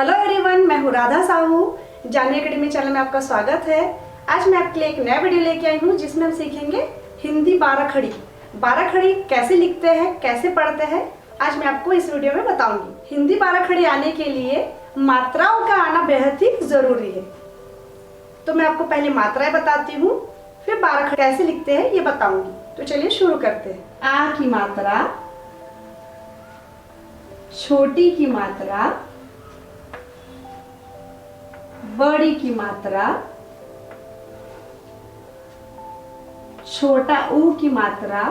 Hello everyone, मैं हूँ राधा साहू। जानी अकेडमी चैनल में आपका स्वागत है। आज मैं आपके लिए एक नया वीडियो लेके आई हूँ जिसमें हम सीखेंगे हिंदी बाराखड़ी। बाराखड़ी कैसे लिखते हैं, कैसे पढ़ते हैं, आज मैं आपको इस वीडियो में बताऊंगी। हिंदी बाराखड़ी आने के लिए मात्राओं का आना बेहद ही जरूरी है। तो मैं आपको पहले मात्राएं बताती हूँ, फिर बाराखड़ी कैसे लिखते हैं ये बताऊंगी। तो चलिए शुरू करते हैं। आ की मात्रा, छोटी की मात्रा, बड़ी की मात्रा, छोटा ऊ की मात्रा,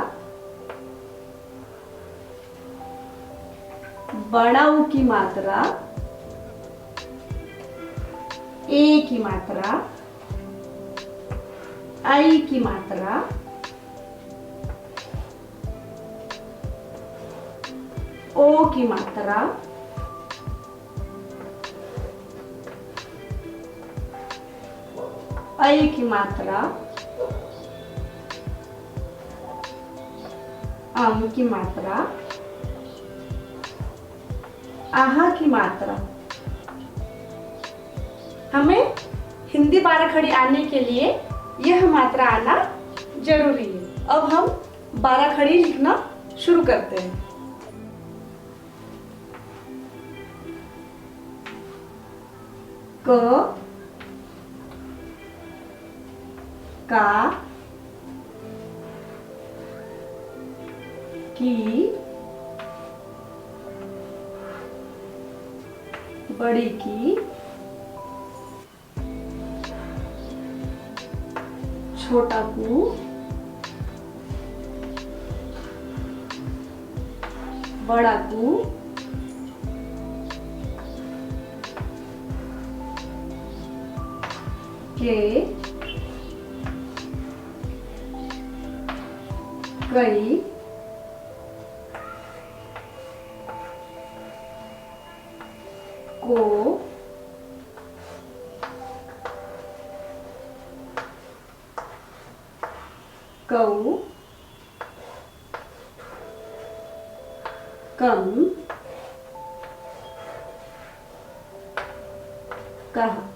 बड़ा ऊ की मात्रा, ए की मात्रा, आई की मात्रा, ओ की मात्रा, ऐ की मात्रा, अम की मात्रा, आहा की मात्रा। हमें हिंदी बाराखड़ी आने के लिए यह मात्रा आना जरूरी है। अब हम बाराखड़ी लिखना शुरू करते हैं। क, का, की, बड़ी की, छोटा कू, बड़ा कू, के, कई, को, कऊ, कम, कहा।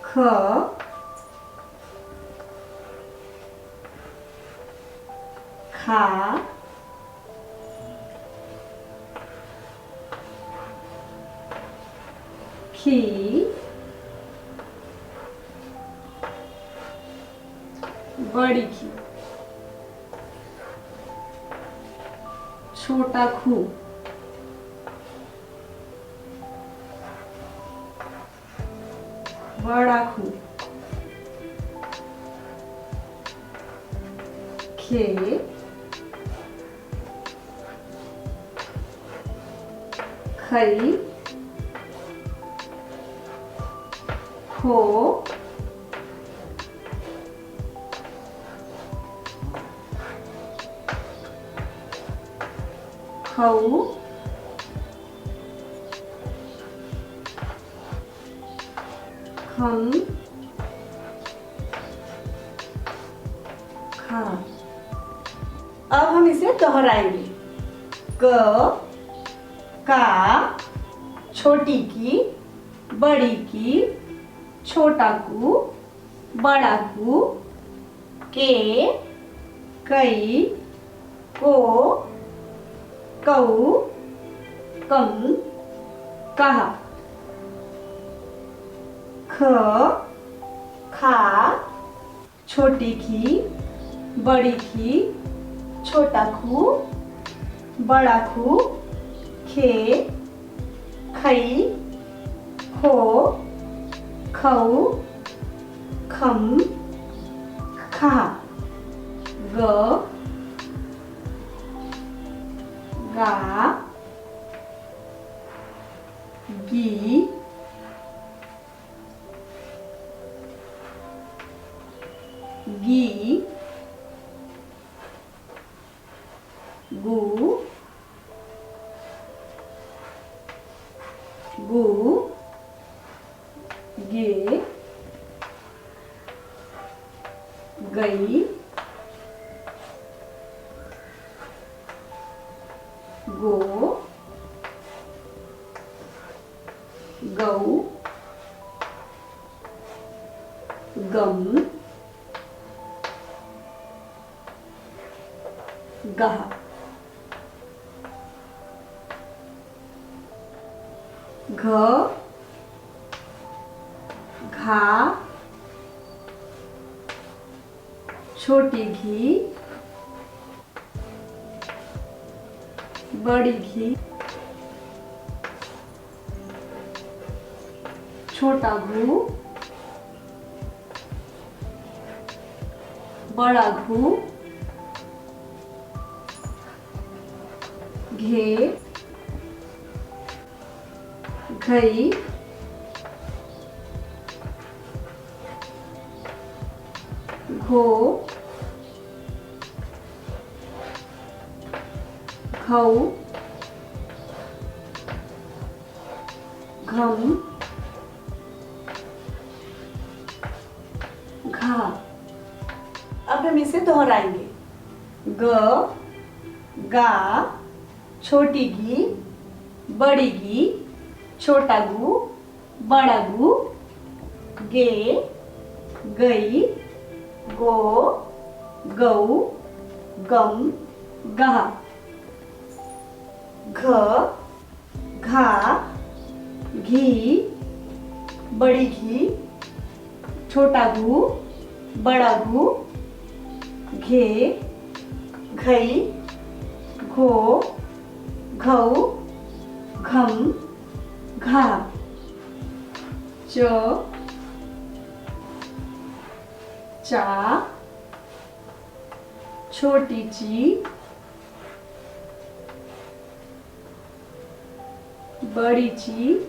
ख, खा, खी, बड़ी खी, छोटा खू, बड़ा खू, खे, खई, खो, खऊ, खम, खा। अब हम इसे दोहराएंगे। क, का, छोटी की, बड़ी की, छोटा कू, बड़ा कू, के, कई, को, कऊ, कम, कहा। ख, खा, छोटी की, बड़ी की, छोटा खू, बड़ा खू, खे, खई, खो, खऊ, खम, खा। ग, गा, गी, गी, गू, गू, गे, गई, गो, गौ, गम, गह। घ, घा, छोटी घी, बड़ी घी, छोटा घू, बड़ा घू, घे, घई, घो, घऊ, घम, घा। अब हम इसे दोहराएंगे। ग, गा, छोटी घी, बड़ी घी, छोटा गू, बड़ा गू, गे, गई, गो, गऊ, गम, गहा। घ, घा, घी, बड़ी घी, छोटा घू, बड़ा घू, घे, घई, घो, घऊ, घम, घा। च, चा, छोटी ची, बड़ी ची,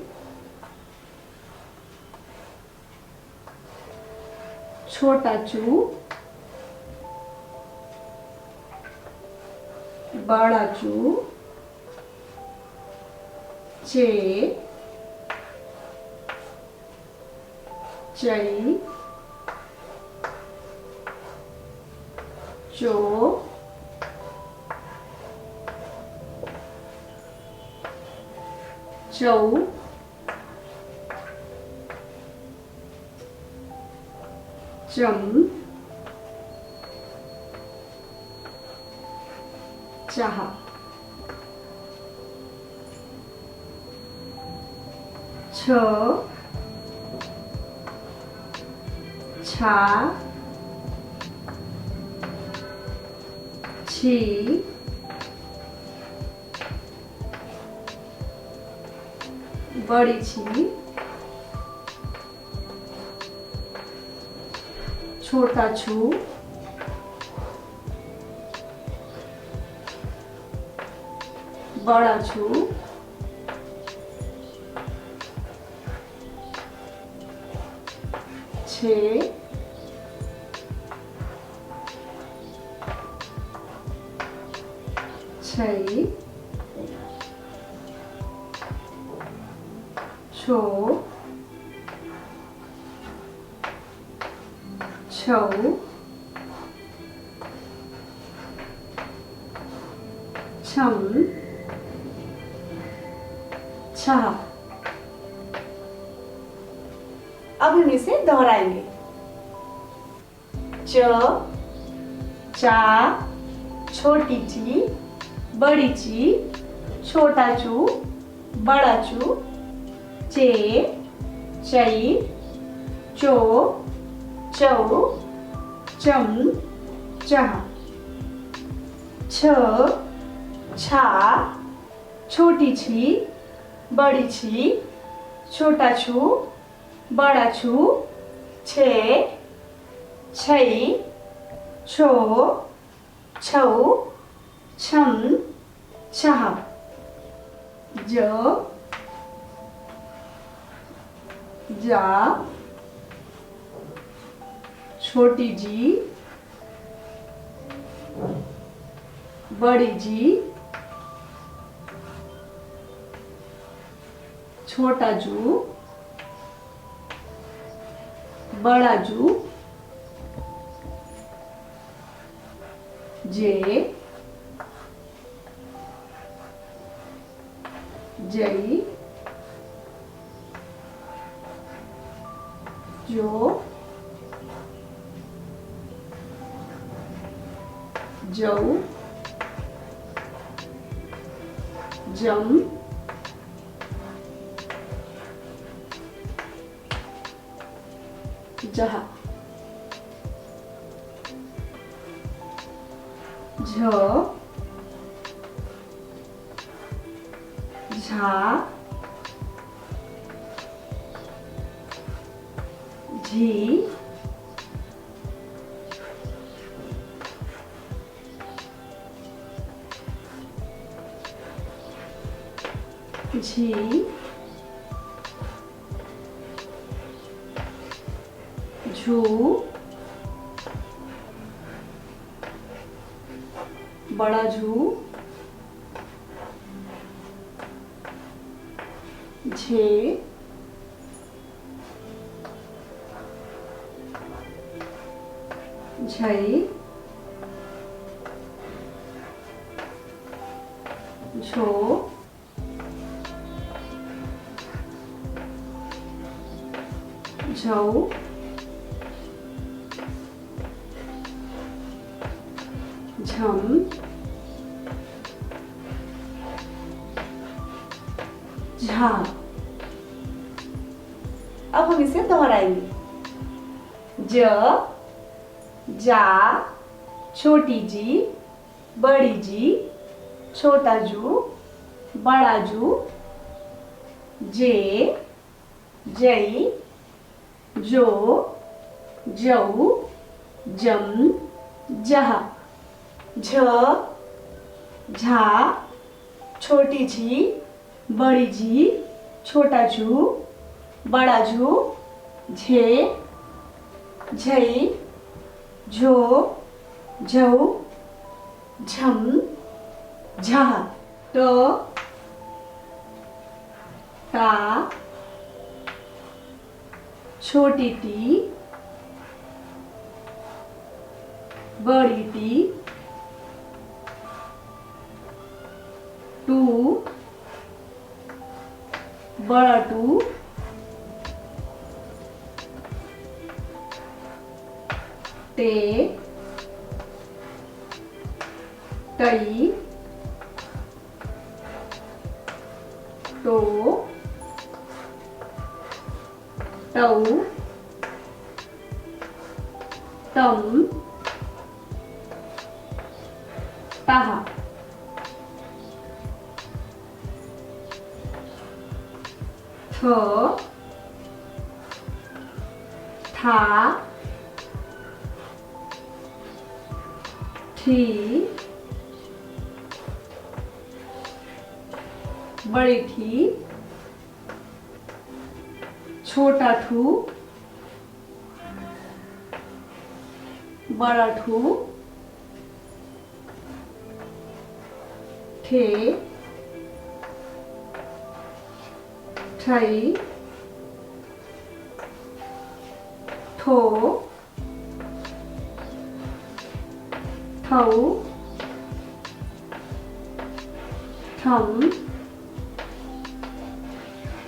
छोटा चू, बड़ा चू, चे, चई, चो, चौ, चम, चाह। छ, छा, छी, बड़ी छी, छोटा छू, बड़ा छू, छे, छई, छो, छौ, छम, छा। अब हम इसे दोहराएंगे। च, चा, छोटी ची, बड़ी ची, छोटा चू, बड़ा चू, चे, चई, चो, चौ, चम, चाह। छ, छा, छोटी छी, बड़ी छी, छोटा छू, बड़ा छू, छे, छई, छो, छौ, छम, छह। ज, जा, छोटी जी, बड़ी जी, छोटा जू, बड़ा जू, जे, जई, जो, जौ, जम, जहा, झ, झा, झी, झी, झू, बड़ा झू, झे, झई, झो, झौ, झम, झा। अब हम इसे दोहराएंगे। ज, जा, छोटी जी, बड़ी जी, छोटा जू, बड़ा जू, जे, जई, जो, जऊ, जम, जहा। झ, झा, छोटी झी, बड़ी झी, छोटा झू, बड़ा झू, झे, झई, झो, झऊ, झम, झहा। ट, टा, छोटी टी, बड़ी टी, टू, बड़ा टू, टे, टई, टो, टऊ, तम, ताहा। थ, था, थी, बड़ी थी, छोटा ठू, बड़ा ठू, थे, ठई, ठो, ठऊ, ठम,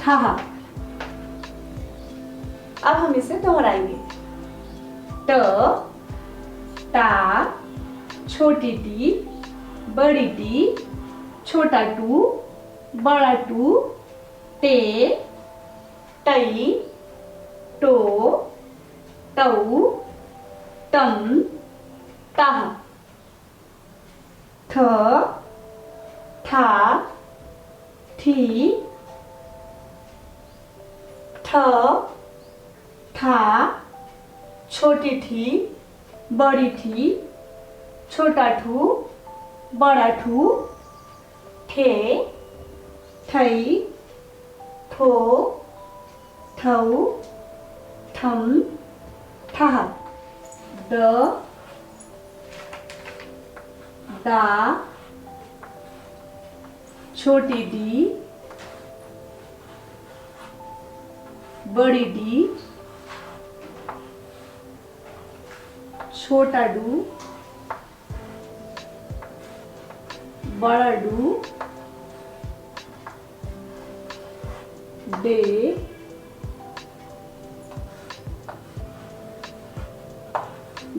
ठहा। अब हम इसे दोहराएंगे। ट, टा, छोटी टी, बड़ी टी, छोटा टू, बड़ा टू, टे, टई, टो, टऊ, तम, ताहा। थ, था, थी, ठ, था, छोटी थी, बड़ी थी, छोटा ठू, बड़ा ठू, थे, थई, थो, ठऊ, ठम, ठहा। द, दा, छोटी डी, बड़ी डी, छोटा डू, बड़ा डू, डे,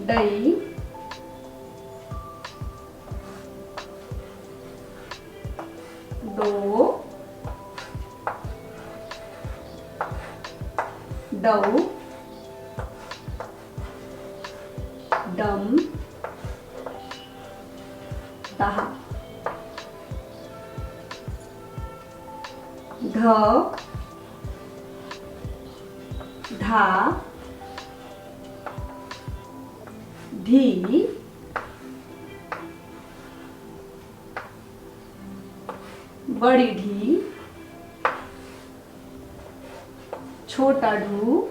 डई, डो, डऊ, डम, दहा, ध, धा, धी, बड़ी ढी, छोटा ढू,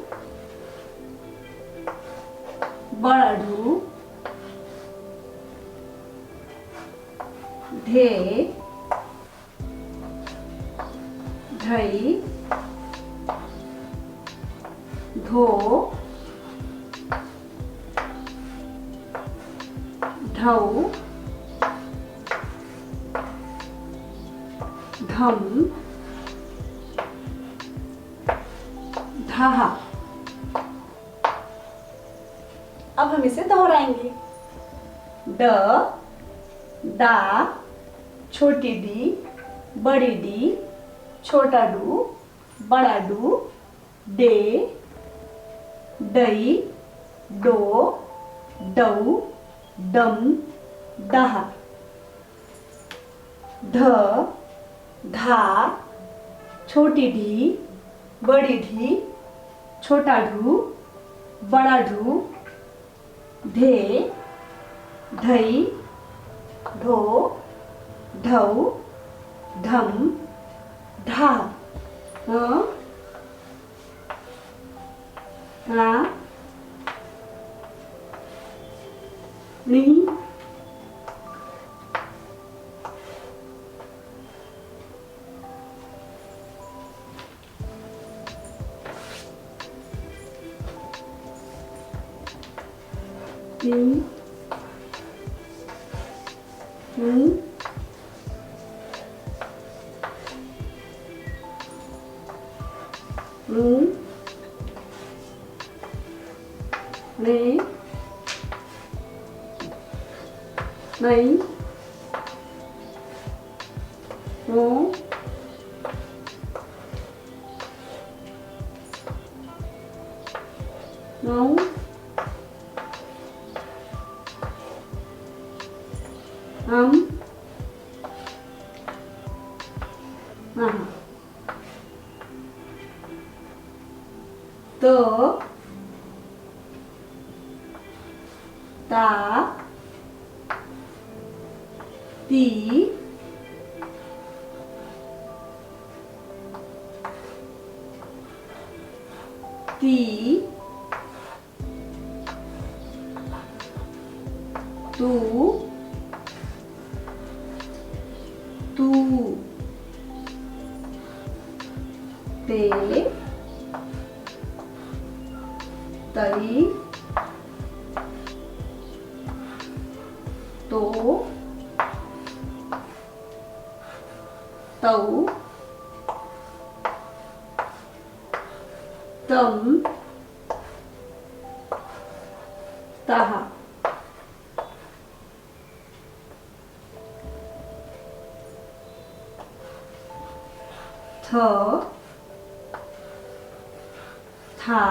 बड़ा ढू, ढे, ढई, धो, ढऊ, धम, ढहा। अब हम इसे दोहराएंगे। ड, डा, छोटी डी, बड़ी डी, छोटा डू, बड़ा डू, डे, डई, डो, डऊ, डम, डहा। ध, धा, छोटी ढी, बड़ी ढी, छोटा ढू, बड़ा ढू, ढे, ढई, ढो, ढऊ, ढम, ढा। नी, नी, ने, नहीं, नो, नो, हम, तो, ता, ती, ती, तू, तू, ते, तई, तो, तऊ, तम, तहा। थ, था,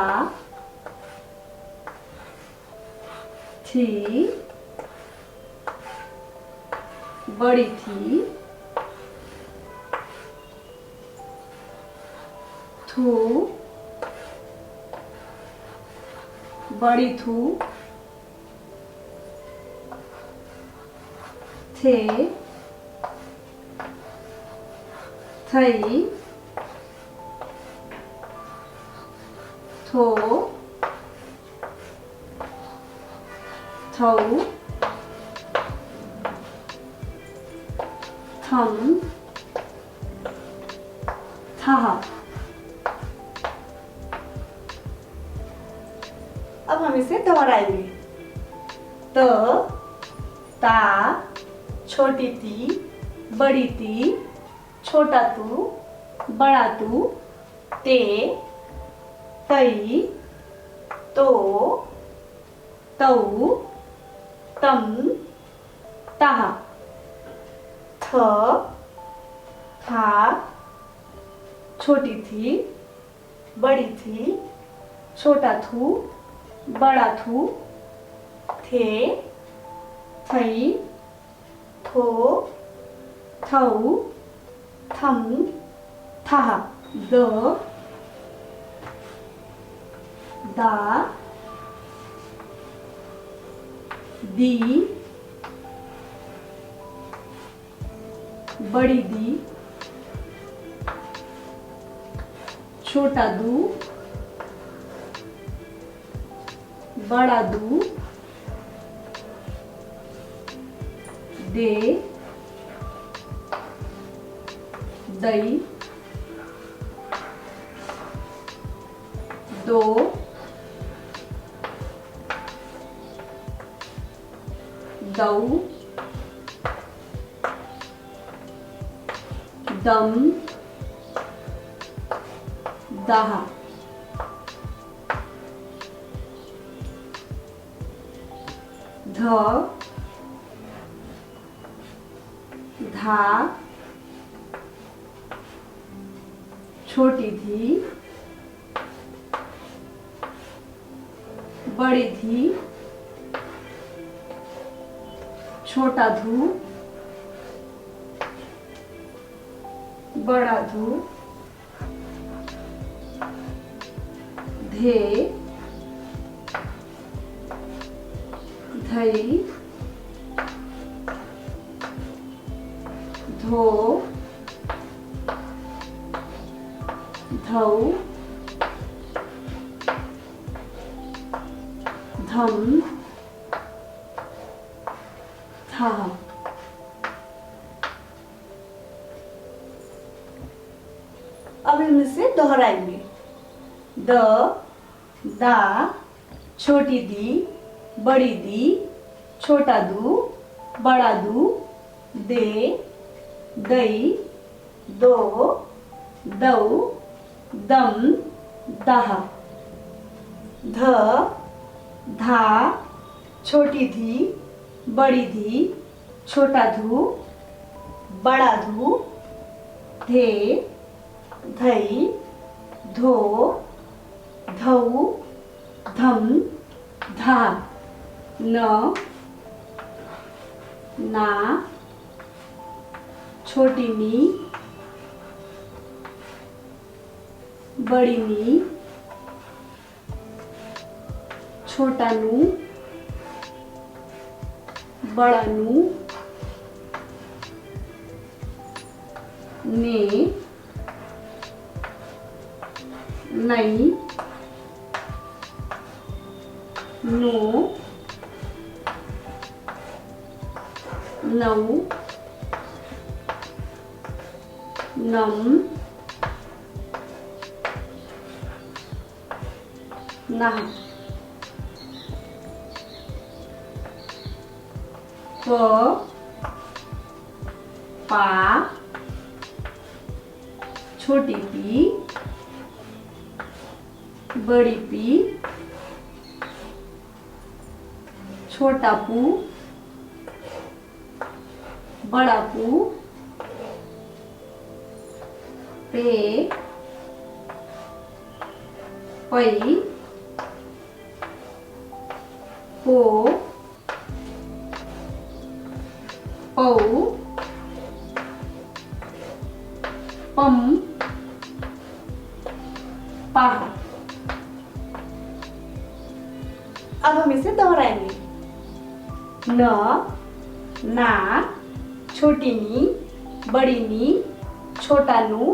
थी, बड़ी थी, थू, बड़ी थू, थे, थई, थो, थऊ, थम, था। अब हम इसे दोहराएंगे। त, ता, छोटी ती, बड़ी ती, छोटा तू, बड़ा तू, ते, तई, तो, तऊ, तम, तह, थ, था, छोटी थी, बड़ी थी, छोटा थू, बड़ा थू, थे, थई, थो, थऊ, थम, थह, द, दा, दी, बड़ी दी, छोटा दू, बड़ा दू, दे, दई, दो, दऊ, दम, दह, ध, धा, छोटी थी, बड़ी थी, छोटा धू, बड़ा धू, धे, धई, धो, धऊ, धम, था। अब हम इसे दोहराएंगे। द, दा, छोटी दी, बड़ी दी, छोटा दू, बड़ा दू, दे, दई, दो, दऊ, दम, दह, ध, धा, छोटी धी, बड़ी धी, छोटा धू, बड़ा धू, धे, धई, धो, धऊ, धम, धा, न, ना, छोटी नी, बड़ी नी, छोटा नू, बड़ा नू, ने, नई, नो, नऊ, नम, नह, प, पा, छोटी पी, बड़ी पी, छोटा पू, बड़ा पू, पे, पई, पो, पऊ, पम, पाह। अब हम इसे दोहराएंगे। न, ना, छोटी नी, बड़ी नी, छोटा नू,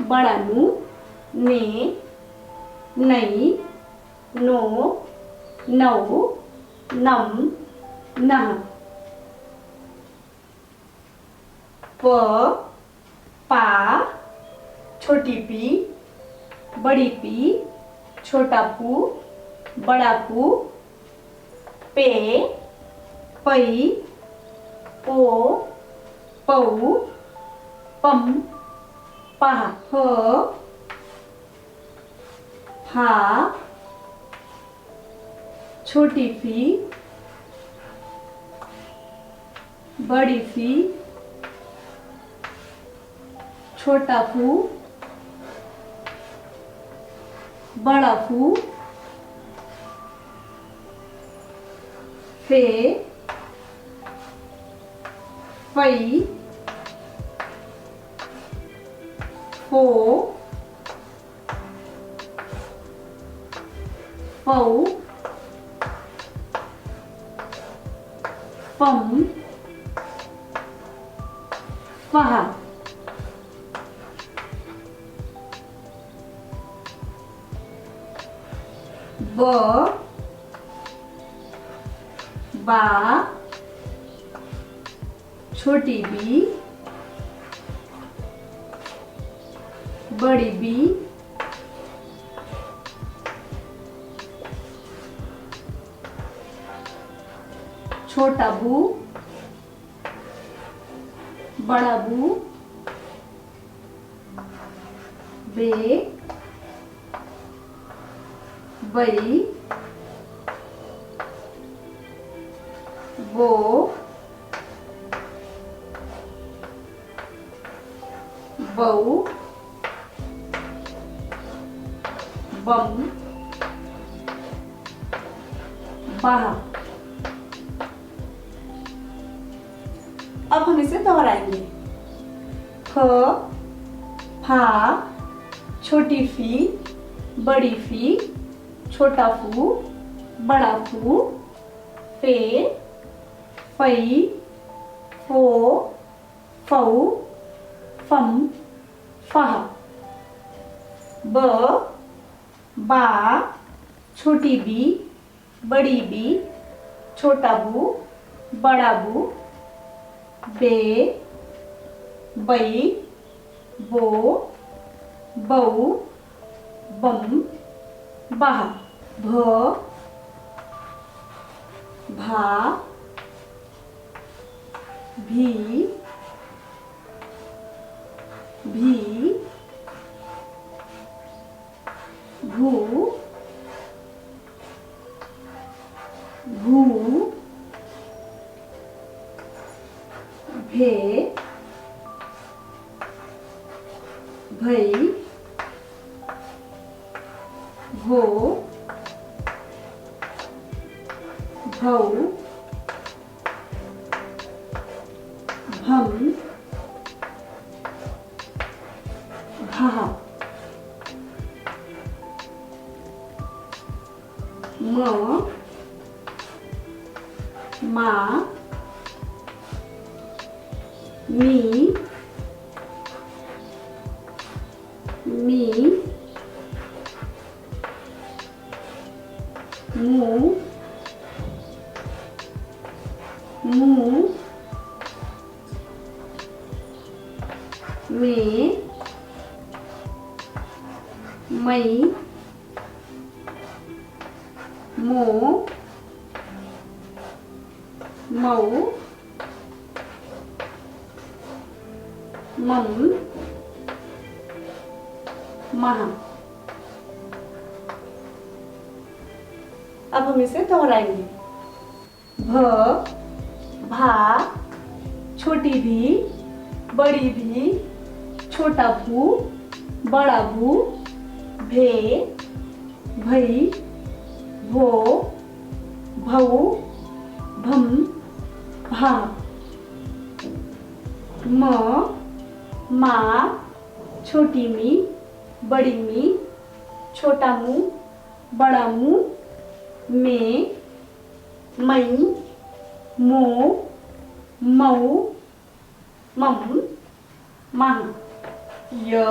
बड़ा नू, ने, नई, नो, नऊ, नम, नह, प, पा, छोटी पी, बड़ी पी, छोटा पू, बड़ा पू, पे, पई, पो, पऊ, पम, पह, ह, फा छोटी फी बड़ी फी छोटा फू बड़ा फू फे फई फो फौ फम फहा ब बा छोटी बी बड़ी बी छोटा बू बड़ा बू बे बई वो बऊ बम बाह। अब हम इसे दोहराएंगे। फ फा छोटी फी बड़ी फी छोटा फू बड़ा फू फे फई फो फौ फम फहा ब बा छोटी बी बड़ी बी छोटा बू बड़ा बू बे बई बो बऊ बम बाह भ भा भी भी भू भू भे भई भो भौ भम भा म मा मी मू मू में मई मो मऊ मम महा। अब हम इसे दोहराएंगे। भ भा छोटी भी बड़ी भी छोटा भू बड़ा भू भे भई भो भऊ भम भा म मा छोटी मी बड़ी मी छोटा मुंह बड़ा मुंह में मई मो मऊ मम मह य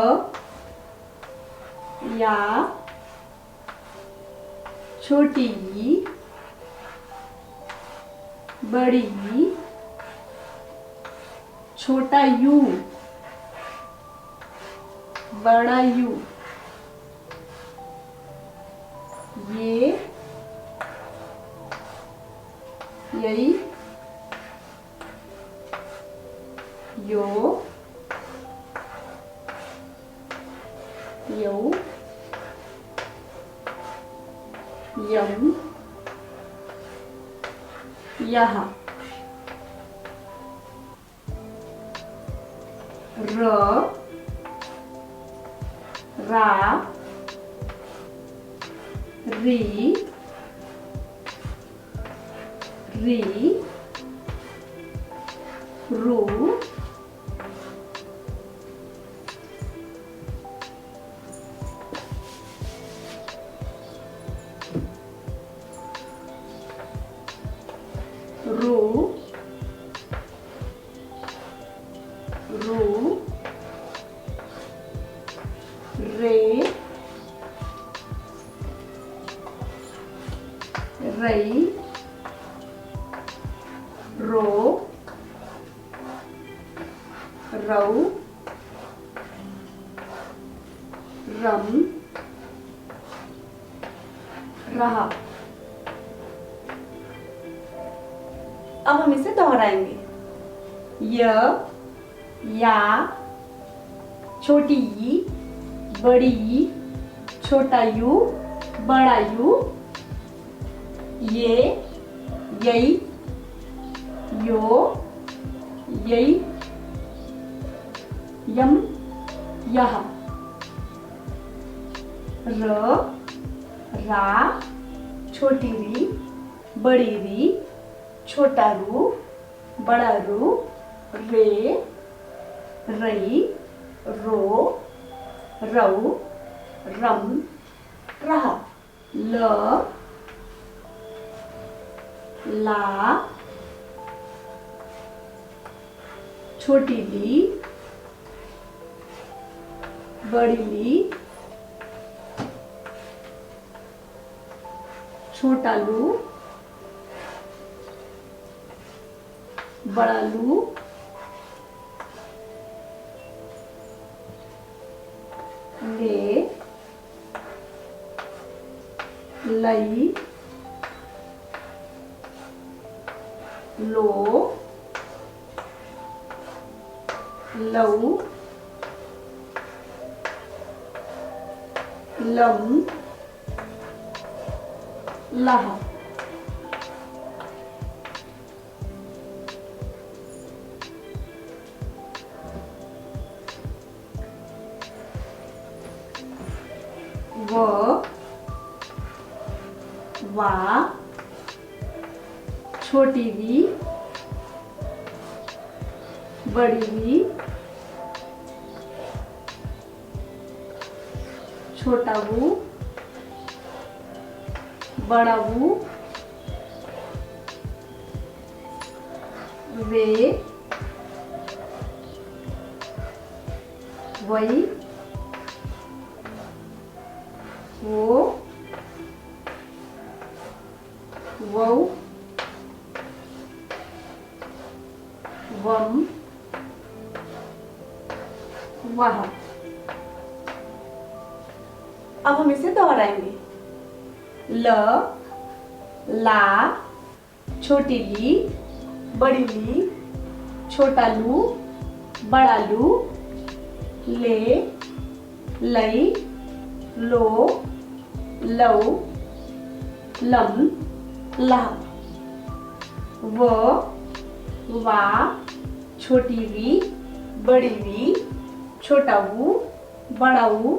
या छोटी ई बड़ी ई छोटा यू बड़ा यू ये यही यो यौ यम यहाँ, र रा री री रू रू रू रे रई रो रऊ रम रहा। अब हम इसे दोहराएंगे। य या छोटी ई बड़ी ई छोटा यू बड़ा यू, ये यई यो यई यम यह, र रा छोटी री बड़ी री छोटा रू बड़ा रू, रे रई रो रऊ रम रहा। ल ला छोटी ली बड़ी ली छोटा लू बड़ा लू, ले लई लो लऊ लम लह। व वा छोटी वी बड़ी वी छोटा वू बड़ा वू, वे वही वो वो वम वह। अब हम इसे दोहराएंगे। ल ला छोटी ली बड़ी ली छोटा लू बड़ा लू, ले लई लो लऊ लम लह। व वा छोटी वी बड़ी वी छोटा वू बड़ा वू,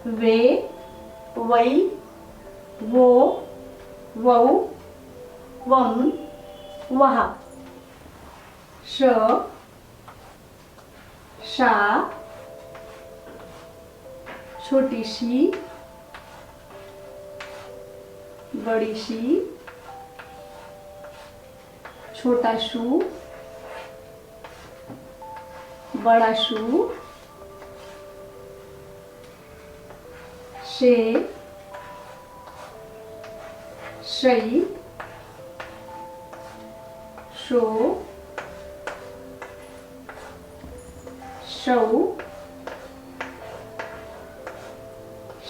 वे वई वो वऊ वम वह। श शा छोटी शी बड़ी शी छोटा शू बड़ा शू, शे शई शो शौ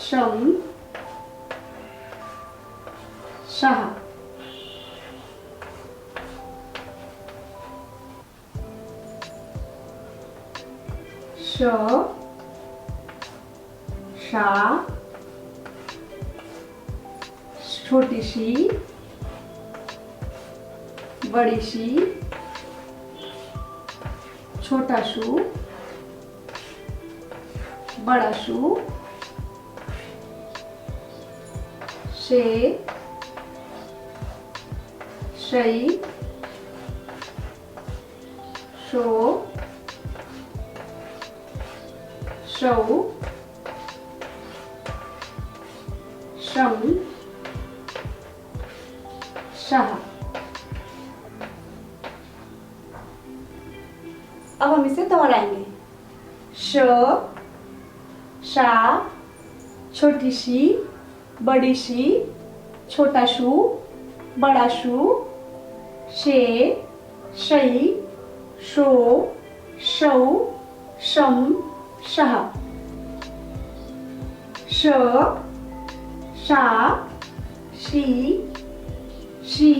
शम शाह। श शा छोटी शी, बड़ी शी, छोटा शू, बड़ा शू, शे, शई, शो, शौ, शम, शाह। अब हम इसे दोहराएंगे। श, शा, छोटी शी, बड़ी शी, छोटा शू, बड़ा शू, शे, शई, शो, शौ, शम, शाह। श, शा, शी, शी,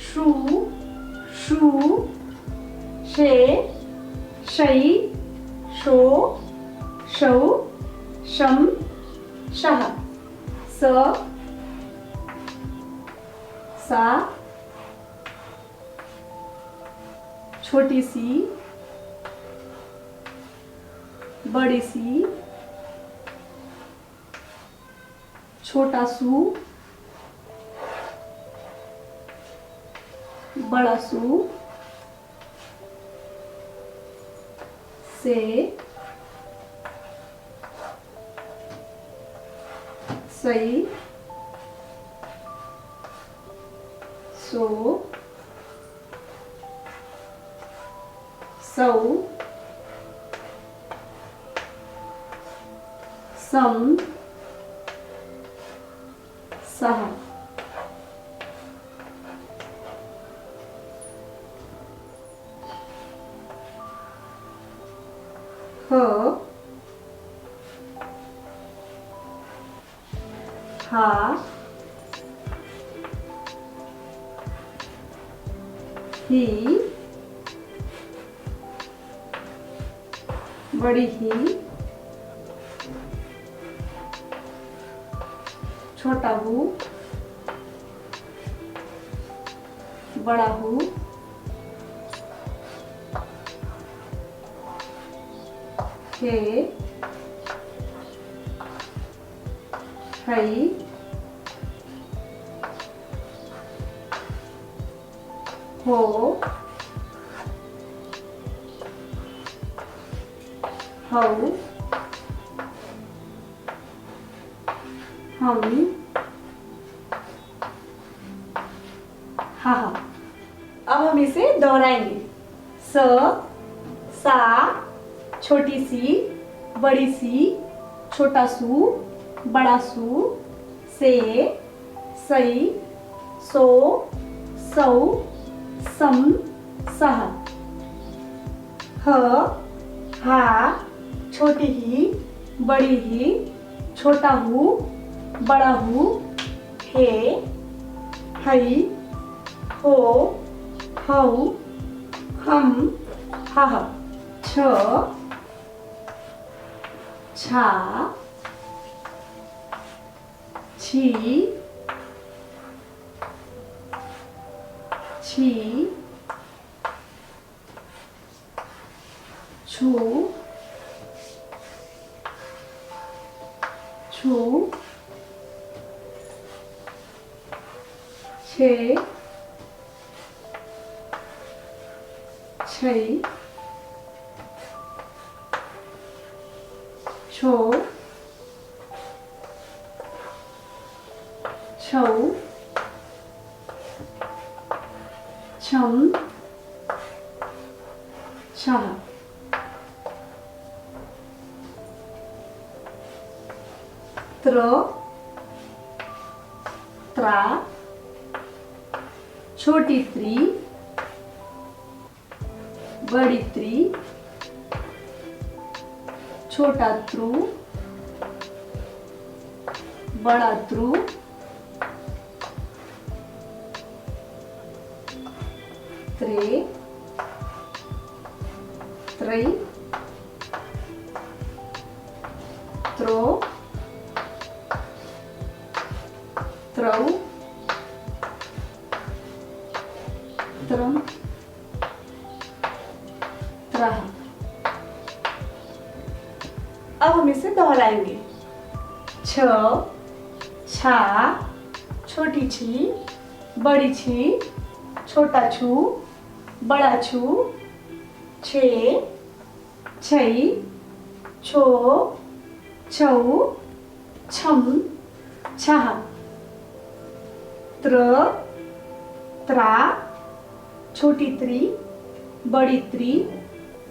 शू, शू, शे, शई, शो, शौ, शम, शाह। स, सा, छोटी सी, बड़ी सी, छोटा सू, बड़ा सू, से, सई, सो, सौ, सम, सह। ह, हा, ही, बड़ी ही, छोटा हूँ, बड़ा हूँ, हे, हई, हो, हऊ, हम, हा। अब हम इसे दोहराएंगे। स, सा, छोटी सी, बड़ी सी, छोटा सू, बड़ा सू, से, सई, सो, सौ, सम, सह। ह, हा, छोटी ही, बड़ी ही, छोटा हूँ, बड़ा हूँ, हे, हई, हो, हऊ, हम, हह। छ, छा, छी, छी, छू, छू, छे, छई, छो, छौ, छम, छह। त्र, त्रा, छोटी त्री, बड़ी त्री, छोटा त्रु, बड़ा त्रु, त्रे, त्रई, त्रो, त्रौ, त्रम, त्रह। अब हम इसे दोहराएंगे। छ, छा, छोटी छी, बड़ी छी, छोटा छू, बड़ा छू, छे, छई, छो, छऊ, छम, छह। त्र, त्रा, छोटी त्री, बड़ी त्री,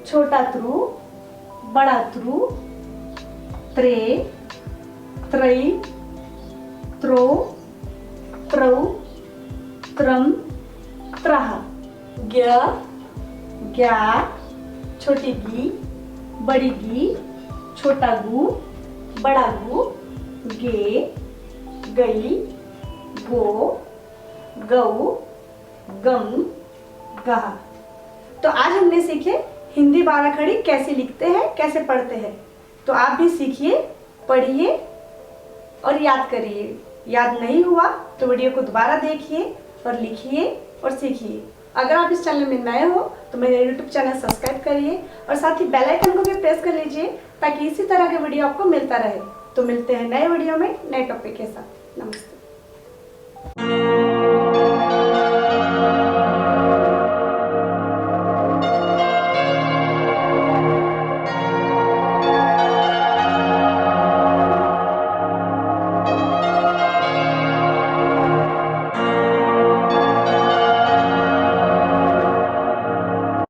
छोटा त्रु, बड़ा त्रु, त्रे, त्रई, त्रो, त्रौ, त्रम, त्रह। ग्य, ग्या, छोटी गी, बड़ी गी, छोटा गु, बड़ा गु, गे, गई, गो, गऊ, गम, गह। तो आज हमने सीखे हिंदी 12 खड़ी कैसे लिखते हैं, कैसे पढ़ते हैं। तो आप भी सीखिए, पढ़िए और याद करिए। याद नहीं हुआ तो वीडियो को दोबारा देखिए और लिखिए और सीखिए। अगर आप इस चैनल में नए हो तो मेरे YouTube चैनल सब्सक्राइब करिए और साथ ही बेल आइकन को भी प्रेस कर लीजिए ताकि इसी तरह के वीडियो आपको मिलता रहे। तो मिलते हैं नए वीडियो में नए टॉपिक के साथ। नमस्ते।